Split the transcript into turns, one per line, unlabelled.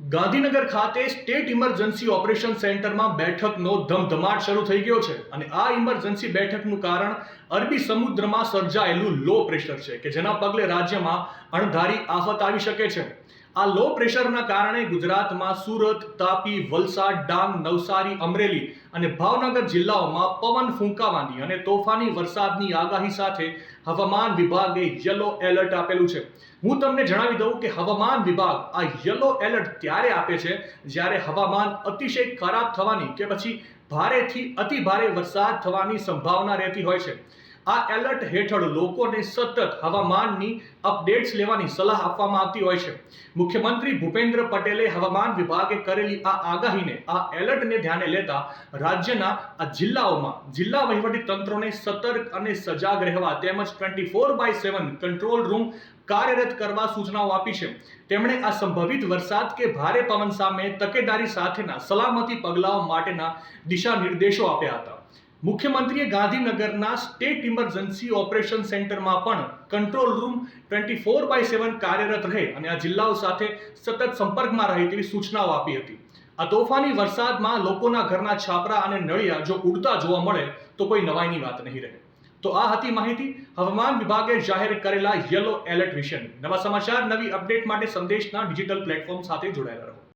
ગાંધીનગર ખાતે state emergency operation સેન્ટરમાં બેઠકનો ધમધમાટ શરૂ થઈ ગયો છે અને આ ઇમરજન્સી બેઠકનું કારણ અરબી સમુદ્રમાં સર્જાયેલું લો પ્રેશર છે કે જેના પગલે રાજ્યમાં અણધારી આફત આવી શકે છે। આ લો પ્રેશરના કારણે ગુજરાતમાં સુરત, તાપી, વલસાડ, ડાંગ, નવસારી, અમરેલી અને ભાવનગર જિલ્લાઓમાં પવન ફૂંકાવાની અને તોફાની વરસાદની આગાહી સાથે હવામાન વિભાગે યલો એલર્ટ આપેલું છે। હું તમને જણાવી દઉં કે હવામાન વિભાગ આ યલો એલર્ટ ત્યારે આપે છે જ્યારે હવામાન અતિશય ખરાબ થવાની કે પછી ભારેથી અતિ ભારે વરસાદ થવાની સંભાવના રહેતી હોય છે। આ એલર્ટ હેઠળ લોકોને સતત હવામાનની અપડેટ્સ લેવાની સલાહ આપવામાં આવતી હોય છે। મુખ્યમંત્રી ભૂપેન્દ્ર પટેલે હવામાન વિભાગે કરેલી આ આગાહીને આ એલર્ટને ધ્યાને લેતા રાજ્યના આ જિલ્લાઓમાં જિલ્લા વહીવટી તંત્રોને સતર્ક અને સજાગ રહેવા તેમજ 24/7 કંટ્રોલ રૂમ કાર્યરત કરવા સૂચનાઓ આપી છે। તેમણે આ સંભવિત વરસાદ કે ભારે પવન સામે તકેદારી સાથેના સલામતી પગલાઓ માટેના દિશા નિર્દેશો આપ્યા હતા। મુખ્યમંત્રીએ ગાંધીનગરના સ્ટેટ ઇમરજન્સી ઓપરેશન સેન્ટરમાં પણ કંટ્રોલ રૂમ 24/7 કાર્યરત રહે અને આ જિલ્લાઓ સાથે સતત સંપર્કમાં રહે તેવી સૂચનાઓ આપી હતી। આ તોફાની વરસાદમાં લોકોના ઘરના છાપરા અને નળિયા જો ઉડતા જોવા મળે તો કોઈ નવાઈની વાત નહીં રહે। તો આ હતી માહિતી હવામાન વિભાગે જાહેર કરેલા યલો એલર્ટ વિશેની। નવા સમાચાર, નવી અપડેટ માટે સંદેશના ડિજિટલ પ્લેટફોર્મ સાથે જોડાયેલા રહો।